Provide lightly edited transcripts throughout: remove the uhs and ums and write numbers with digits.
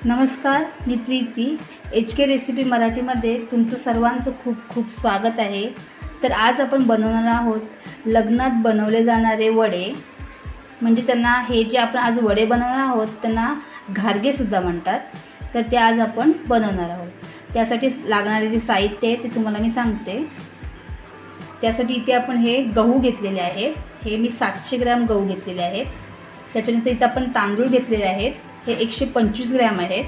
नमस्कार, मी Preeti HK recipe मराठीमध्ये तुमचं सर्वांचं खूप खूप स्वागत आहे। तर आज आपण बनवणार आहोत लग्नात बनवले जाणारे वडे, म्हणजे त्यांना हे जे आपण आज वडे बनवणार आहोत त्यांना घारगे सुद्धा म्हणतात। तर ते आज आपण बनवणार आहोत। त्यासाठी लागणारे जे साहित्य आहे ते तुम्हाला मी सांगते। त्यासाठी इथे आपण हे गहू घेतलेले आहेत। हे मी 700 ग्रॅम गहू घेतलेले आहेत। त्याच्यानंतर इथे आपण तांदूळ घेतलेले आहेत, हे 125 ग्रॅम आहेत।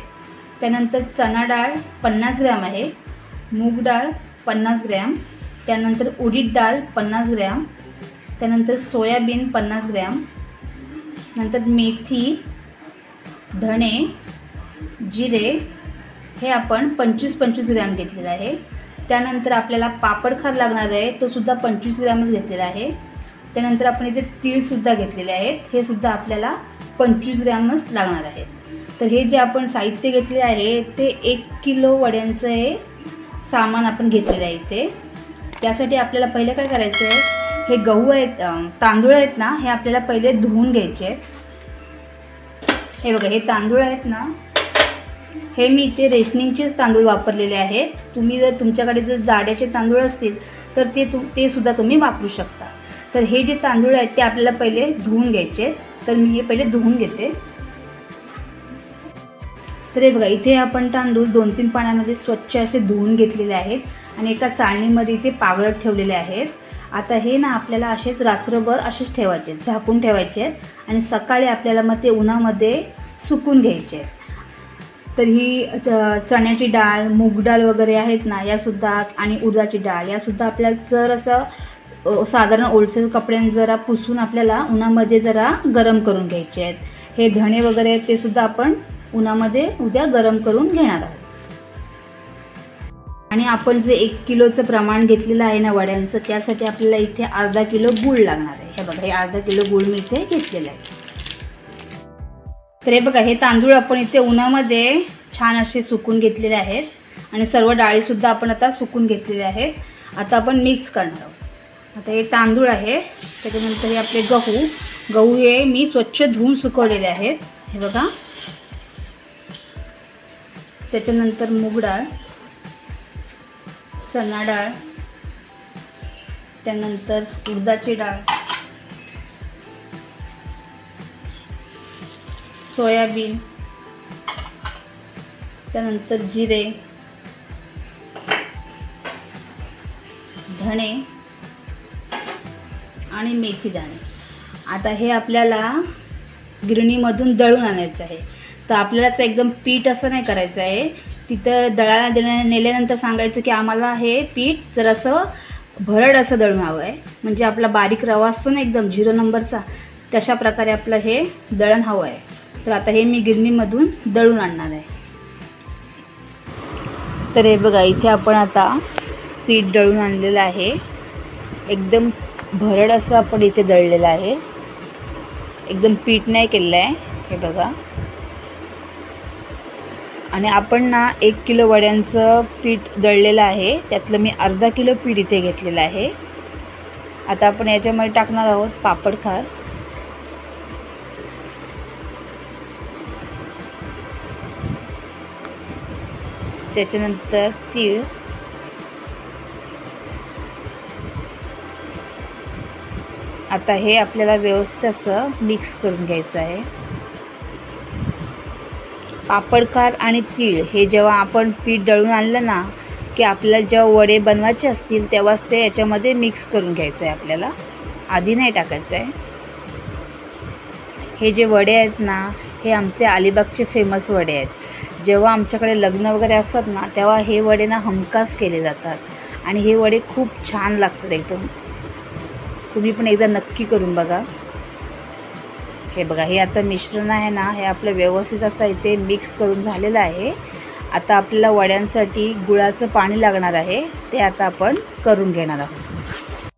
त्यानंतर चणा डाळ 50 ग्रॅम आहे, मूग डाळ 50 ग्रॅम, त्यानंतर उडीद डाळ 50 ग्रॅम, त्यानंतर सोयाबीन 50 ग्रॅम, नंतर मेथी, धणे, जिरे हे आपण 25-25 ग्रॅम घेतलेले आहे। त्यानंतर आपल्याला पापड खार लागणार आहे, तो सुद्धा 25 ग्रॅमच घेतलेला आहे। त्यानंतर आपण इथे तीळ सुद्धा घेतलेले आहेत, हे सुद्धा आपल्याला 25 ग्रॅमच लागणार आहे। तर हे जे आपण साहित्य घेतले आहे ते 1 किलो वड्यांचं हे सामान आपण घेतलेलं आहे इथे। त्यासाठी आपल्याला पहिले काय करायचं आहे, हे गहू आहेत, तांदूळ आहेत ना, हे आपल्याला पहिले धुवून घ्यायचे आहेत। हे बघा, हे तांदूळ आहेत ना, हे मी इथे रेशनिंगचेच तांदूळ वापरलेले आहेत। तुम्ही जर तुमच्याकडे जर जाड्याचे तांदूळ असतील तर ते सुद्धा तुम्ही वापरू शकता। तर हे जे तांदूळ आहेत ते आपल्याला पहिले धुवून घ्यायचे। तर मी हे पहिले धुवून घेते। तर हे बघा, इथे आपण तांदूळ 2-3 पाण्यामध्ये स्वच्छ असे धुवून घेतलेले आहेत आणि एका चाळणीमध्ये इथे पागळत ठेवलेले आहेत। आता हे ना आपल्याला असेच रात्रभर असेच ठेवायचे, झाकून ठेवायचे आहेत आणि सकाळी आपल्याला मग ते उन्हामध्ये सुकून घ्यायचे आहेत। तर ही चण्याची डाळ, मूग डाळ वगैरे आहेत ना, यासुद्धा आणि उडदाची डाळ यासुद्धा आपल्याला जर असं साधारण ओलसर कपड्यांनी जरा पुसून आपल्याला उन्हामध्ये जरा गरम करून घ्यायचे आहेत। हे धणे वगैरे ते सुद्धा आपण उन्हामध्ये उद्या गरम करून घेणार आहोत। आणि आपण जे 1 किलोचं प्रमाण घेतलेलं आहे ना वड्यांचं, त्यासाठी आपल्याला इथे अर्धा किलो गूळ लागणार आहे। हे बघा, हे अर्धा किलो गूळ मी इथे घेतलेलं आहे। तर हे बघा, हे तांदूळ आपण इथे उन्हामध्ये छान असे सुकून घेतलेले आहेत आणि सर्व डाळीसुद्धा आपण आता सुकून घेतलेले आहेत। आता आपण मिक्स करणार आहोत। आता हे तांदूळ आहे, त्याच्यानंतर हे आपले गहू हे मी स्वच्छ धुवून सुकवलेले आहेत। हे बघा, त्याच्यानंतर मूग डाळ, चणा डाळ, त्यानंतर उडदाची डाळ, सोयाबीन, त्यानंतर जिरे, धणे आणि मेथी दाणे। आता हे आपल्याला गिरणीमधून दळून आणायचं आहे। तर आपल्यालाच एकदम पीठ असं नाही करायचं आहे, तिथं दळायला नेल्यानंतर सांगायचं की आम्हाला हे पीठ जरासं भरड असं दळून हवं आहे, म्हणजे आपला बारीक रवा असतो ना एकदम 0 नंबरचा, तशा प्रकारे आपलं हे दळण हवं आहे। तर आता हे मी गिरणीमधून दळून आणणार आहे। तर हे बघा, इथे आपण आता पीठ दळून आणलेलं आहे, एकदम भरड असं आपण इथे दळलेलं आहे, एकदम पीठ नाही केलेलं आहे। हे बघा, आणि आपण ना 1 किलो वड्यांचं पीठ दळलेलं आहे, त्यातलं मी अर्धा किलो पीठ इथे घेतलेलं आहे। आता आपण याच्यामध्ये टाकणार आहोत पापड खार, त्याच्यानंतर तीळ, आता हे आपल्याला व्यवस्थित असं मिक्स करून घ्यायचं आहे। पापड खार आणि तीळ हे जेव्हा आपण पीठ दळून आणलं ना, की आपल्याला जेव्हा वडे बनवायचे असतील तेव्हाच ते याच्यामध्ये मिक्स करून घ्यायचं आहे, आपल्याला आधी नाही टाकायचं आहे। हे जे वडे आहेत ना, हे आमचे अलिबागचे फेमस वडे आहेत। जेव्हा आमच्याकडे लग्न वगैरे असतात ना, तेव्हा हे वडे ना हमखास केले जातात आणि हे वडे खूप छान लागतात एकदम। तुम्ही पण एकदा नक्की करून बघा। हे बघा, हे आता मिश्रण आहे ना, हे आपलं व्यवस्थित आता इथे मिक्स करून झालेलं आहे। आता आपल्याला वड्यांसाठी गुळाचं पाणी लागणार आहे, ते आता आपण करून घेणार आहोत।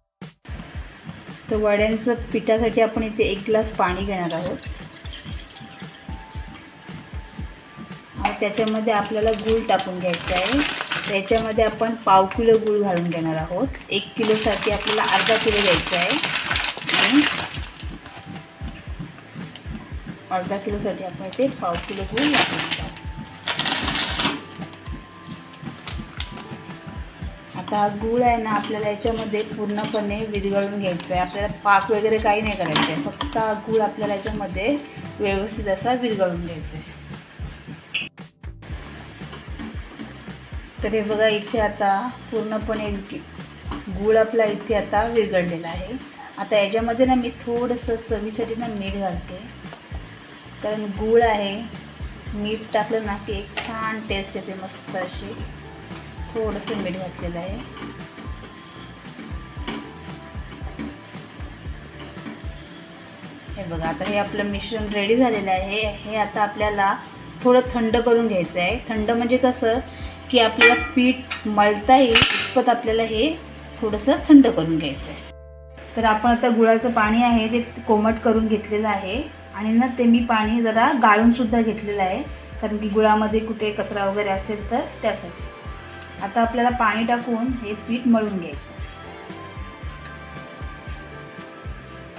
तर वड्यांचं पिठासाठी आपण इथे 1 ग्लास पाणी घेणार आहोत। त्याच्यामध्ये आपल्याला गूळ टाकून घ्यायचा आहे। त्याच्यामध्ये आपण पाव किलो गूळ घालून घेणार आहोत। 1 किलोसाठी आपल्याला अर्धा किलो घ्यायचा आहे आणि अर्धा किलोसाठी आपण इथे पाव किलो गूळ वापरणार आहोत। आता हा गूळ आहे ना आपल्याला याच्यामध्ये पूर्णपणे विरघळून घ्यायचा आहे. आपल्याला पाक वगैरे काही नाही करायचं आहे, फक्त हा गूळ आपल्याला याच्यामध्ये व्यवस्थित असा विरघळून घ्यायचा आहे. तर हे बघा इथे आता पूर्णपणे गूळ आपला इथे आता विरघळलेला आहे. आता याच्यामध्ये ना मी थोडंसं चवीसाठी ना मीठ घालते, कारण गूळ आहे, मीठ टाकलं ना की एक छान टेस्ट येते मस्त अशी. थोडंसं मीठ घातलेलं आहे. हे बघा आता हे आपलं मिश्रण रेडी झालेलं आहे. हे आता आपल्याला थोडं थंड करून घ्यायचं आहे. थंड म्हणजे कसं की आपल्याला पीठ मळता येईल इतपत आपल्याला हे थोडंसं थंड करून घ्यायचं आहे. तर आपण आता गुळाचं पाणी आहे ते कोमट करून घेतलेलं आहे आणि ना ते मी पाणी जरा गाळूनसुद्धा घेतलेलं आहे, कारण की गुळामध्ये कुठे कचरा वगैरे असेल तर त्यासाठी. आता आपल्याला पाणी टाकून हे पीठ मळून घ्यायचं.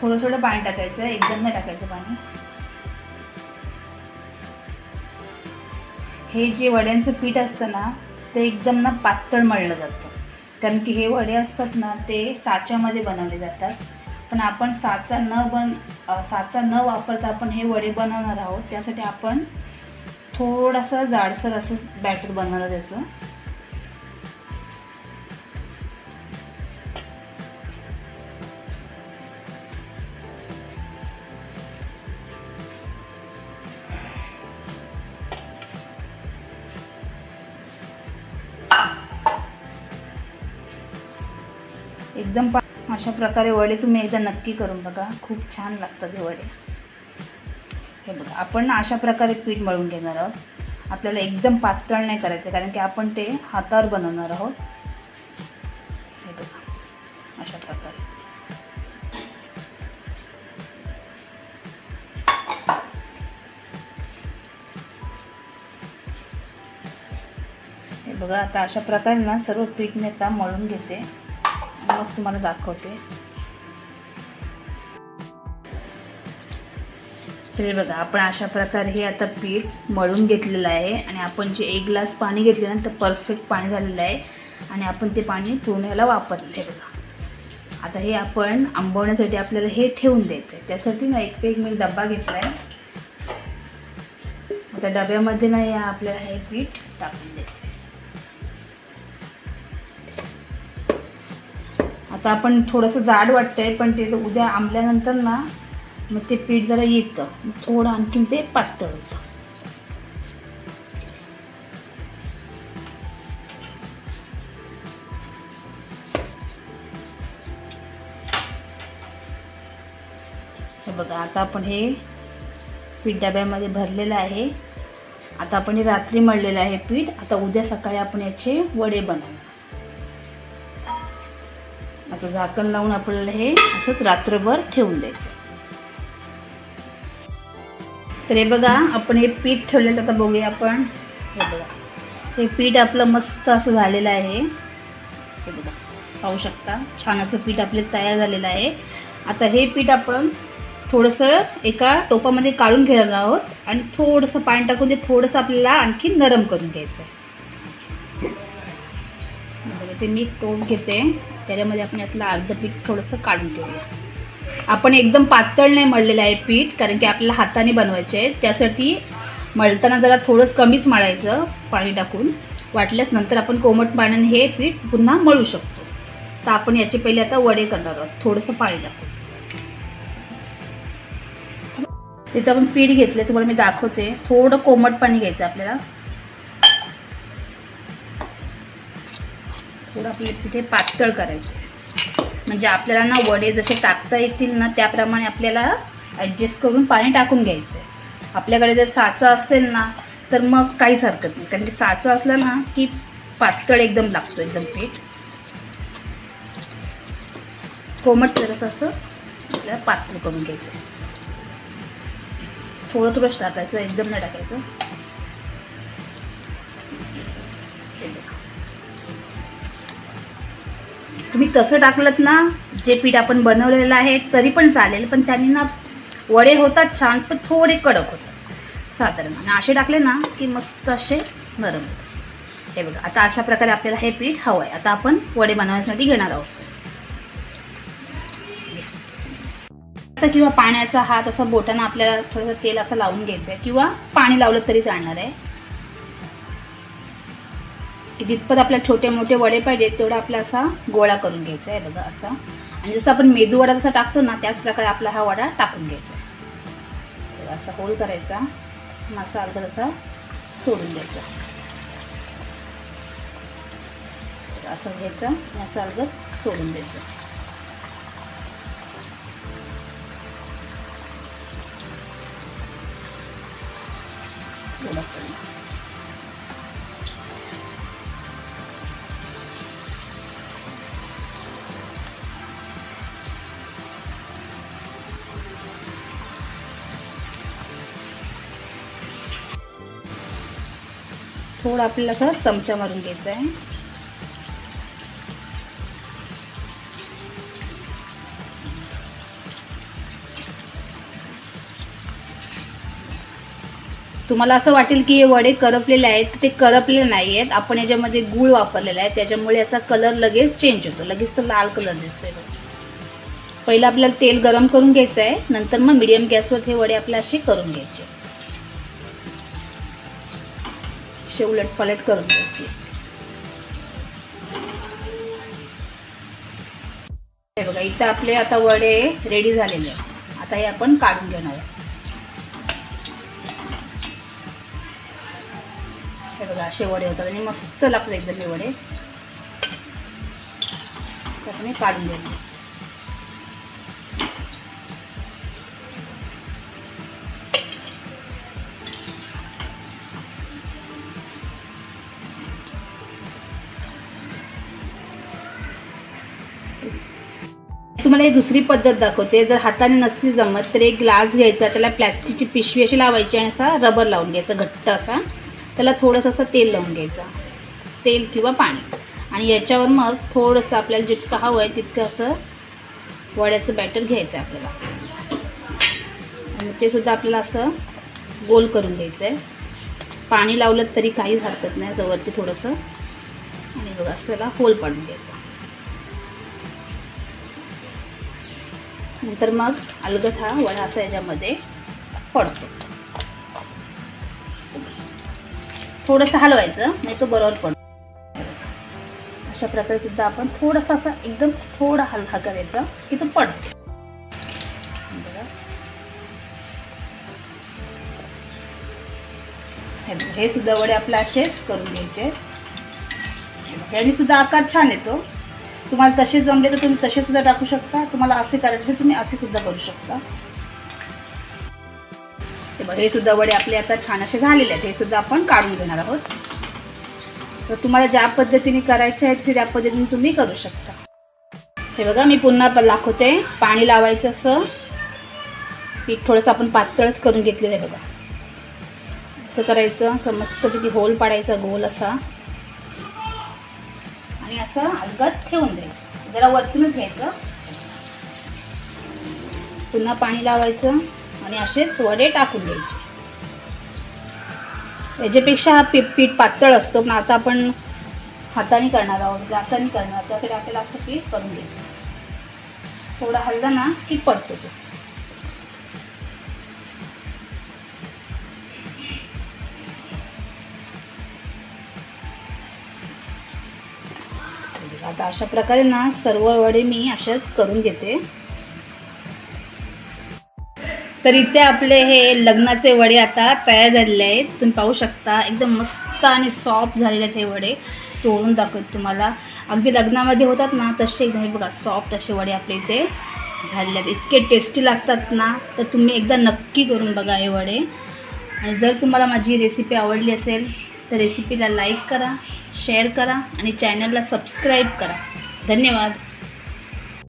थोडं थोडं पाणी टाकायचं, एकदम नाही टाकायचं पाणी. हे जे वड्यांचं पीठ असतं ना ते एकदम ना पातळ मळलं जातं, कारण की हे वडे असतात ना ते साच्यामध्ये बनवले जातात. पण आपण साचा न वापरता आपण हे वडे बनवणार आहोत, त्यासाठी आपण थोडंसं जाडसर असं बॅटर बनवलं त्याचं. एकदम अशा प्रकारे वडे तुम्ही एकदा नक्की करून बघा, खूप छान लागतात हे वडे. हे बघा आपण अशा प्रकारे पीठ मळून घेणार आहोत. आपल्याला एकदम पातळ नाही करायचं, कारण की आपण ते हातावर बनवणार आहोत. हे बघा अशा प्रकारे. हे बघा आता अशा प्रकारे ना सर्व पीठ मी आता मळून घेते, मग तुम्हाला दाखवते. तर बघा आपण अशा प्रकारे हे आता पीठ मळून घेतलेलं आहे आणि आपण जे 1 ग्लास पाणी घेतले ना तर परफेक्ट पाणी झालेलं आहे आणि आपण ते पाणी पूर्ण याला वापरले. बघा आता हे आपण आंबवण्यासाठी आपल्याला हे ठेवून द्यायचं आहे. त्यासाठी ना एक मी डबा घेतला आहे. आता डब्यामध्ये ना या आपल्याला हे पीठ टाकून द्यायचं आहे. आता आपण थोडंसं जाड वाटतंय, पण ते उद्या आंबल्यानंतर ना मग ते पीठ जरा येतं, थोडं आणखीन ते पातळ होतं. हे बघा आता आपण हे पीठ डब्यामध्ये भरलेलं आहे. आता आपण हे रात्री मळलेलं आहे पीठ. आता उद्या सकाळी आपण याचे वडे बनवू. आता झाकण लावून आपल्याला हे असंच रात्रभर ठेवून द्यायचं. तर हे बघा आपण हे पीठ ठेवलेलं. आता बघूया आपण. हे बघा हे पीठ आपलं मस्त असं झालेलं आहे. हे बघा पाहू शकता छान असं पीठ आपले तयार झालेलं आहे. आता हे पीठ आपण थोडंसं एका टोपामध्ये काढून घेणार आहोत आणि थोडंसं पाणी टाकून ते थोडंसं आपल्याला आणखी नरम करून घ्यायचं आहे. ते मी टोप घेते, त्याच्यामध्ये आपण यातलं अर्ध पीठ थोडंसं काढून ठेवूया. आपण एकदम पातळ नाही मळलेलं आहे पीठ, कारण की आपल्याला हाताने बनवायचे आहे. त्यासाठी मळताना जरा थोडंच कमीच मळायचं पाणी टाकून. वाटल्यास नंतर आपण कोमट पाण्याने हे पीठ पुन्हा मळू शकतो. तर आपण याचे पहिले आता वडे करणार आहोत. थोडंसं पाणी टाकून तिथं आपण पीठ घेतले, तुम्हाला मी दाखवते. थोडं कोमट पाणी घ्यायचं आपल्याला. थोडं आपले तिथे पातळ करायचं, म्हणजे आपल्याला ना वडे जसे टाकता येतील ना त्याप्रमाणे आपल्याला ॲडजस्ट करून पाणी टाकून घ्यायचं आहे. आपल्याकडे जर साचा असेल ना तर मग काहीच हरकत नाही, कारण की साचा असला ना की पातळ एकदम लागतो एकदम पीठ. कोमट जरासं असं आपल्याला पातळ करून घ्यायचं. थोडं थोडंच टाकायचं, एकदम नाही टाकायचं. तुम्ही तसं टाकलत ना जे पीठ आपण बनवलेलं आहे तरी पण चालेल, पण त्यांनी ना वडे होतात छान, पण थोडे कडक होतात साधारण. आणि असे टाकले ना की मस्त असे नरम होतात. हे बघा, आता अशा प्रकारे आपल्याला हे पीठ हवं आहे. आता आपण वडे बनवण्यासाठी घेणार आहोत. किंवा पाण्याचा हात असा बोटाने आपल्याला थोडंसं तेल असं लावून घ्यायचं आहे किंवा पाणी लावलं तरी चालणार आहे. की जितपत आपल्याला छोटे मोठे वडे पाहिजे तेवढा आपला असा गोळा करून घ्यायचा आहे बघा असा. आणि जसं आपण मेदू वडा जसा टाकतो ना त्याच प्रकारे आपला हा वडा टाकून घ्यायचा आहे. असा होल करायचा, असा अलगद असा सोडून द्यायचा. असं घ्यायचं आणि असं अलगद सोडून द्यायचं. थोडं आपल्याला असं चमचा मारून घ्यायचं आहे. तुम्हाला असं वाटेल की हे वडे करपलेले आहेत, ते करपलेले नाही आहेत. आपण याच्यामध्ये गूळ वापरलेला आहे त्याच्यामुळे याचा कलर लगेच चेंज होतो, लगेच तो लाल कलर दिसतोय. पहिलं आपल्याला तेल गरम करून घ्यायचं आहे, नंतर मग मीडियम गॅसवर हे वडे आपल्याला असे करून घ्यायचे, असे उलटपालट करून घ्यायचे. हे बघा, इथं आपले आता वडे रेडी झालेले आहेत. आता हे आपण काढून घेणार आहे. हे बघा, असे वडे होतात आणि मस्त लागतात एकदम हे वडे. तर मी काढून घेते. तुम्हाला ही दुसरी पद्धत दाखवते. जर हाताने नसतील जमत तर एक ग्लास घ्यायचा, त्याला प्लॅस्टिकची पिशवी अशी लावायची आणि असा रबर लावून घ्यायचा घट्ट असा. त्याला थोडंसं असं तेल लावून घ्यायचं, तेल किंवा पाणी. आणि याच्यावर मग थोडंसं आपल्याला जितकं हवं आहे तितकं असं वड्याचं बॅटर घ्यायचं आहे आपल्याला. आणि ते सुद्धा आपल्याला असं गोल करून घ्यायचं आहे. पाणी लावलं तरी काहीच हरकत नाही. असं वरती थोडंसं आणि बघा असं त्याला होल पाडून घ्यायचं. नंतर मग अलगद हा वडा असा याच्यामध्ये पडतो. थोडंसं हलवायचं नाही तो बरोबर पडतो. अशा प्रकारे सुद्धा आपण थोडंसं असं एकदम थोडा हलका करायचा की तो पडतो. हे सुद्धा वडे आपले असेच करून घ्यायचे. ह्याने सुद्धा आकार छान येतो. तुम्हाला तसे जमले तर तुम्ही तसे सुद्धा टाकू शकता. तुम्हाला असे करायचे तुम्ही असे सुद्धा करू शकता. हे सुद्धा वडे आपले आता छान असे झालेले आहेत. हे सुद्धा आपण काढून घेणार आहोत. तर तुम्हाला ज्या पद्धतीने करायचे आहेत त्या पद्धतीने तुम्ही करू शकता. हे बघा, मी पुन्हा दाखवते. पाणी लावायचं असं पीठ थोडंसं आपण पातळच करून घेतलेलं आहे बघा. असं करायचं, असं मस्तपैकी होल पाडायचा गोल असा आणि असं अलगद ठेवून द्यायचं. जरा वरतूनच घ्यायचं, पुन्हा पाणी लावायचं आणि असेच वडे टाकून द्यायचे. याच्यापेक्षा हा पीठ पातळ असतो, पण आता आपण हाताने करणार आहोत, ग्लासाने करणार. त्यासाठी आपल्याला असं पीठ करून घ्यायचं. थोडा हलला ना की पडतो तो. आता अशा प्रकारे ना सर्व वडे मी अशाच करून घेते. तर इथे आपले हे लग्नाचे वडे आता तयार झालेले आहेत. तुम्ही पाहू शकता एकदम मस्त आणि सॉफ्ट झालेले आहेत हे वडे. तोडून दाखवते तुम्हाला. अगदी लग्नामध्ये होतात ना तसे एकदम हे बघा सॉफ्ट असे वडे आपले इथे झालेले आहेत. इतके टेस्टी लागतात ना, तर तुम्ही एकदा नक्की करून बघा हे वडे. आणि जर तुम्हाला माझी रेसिपी आवडली असेल तर रेसिपीला लाईक करा, शेअर करा आणि चॅनलला सबस्क्राईब करा. धन्यवाद.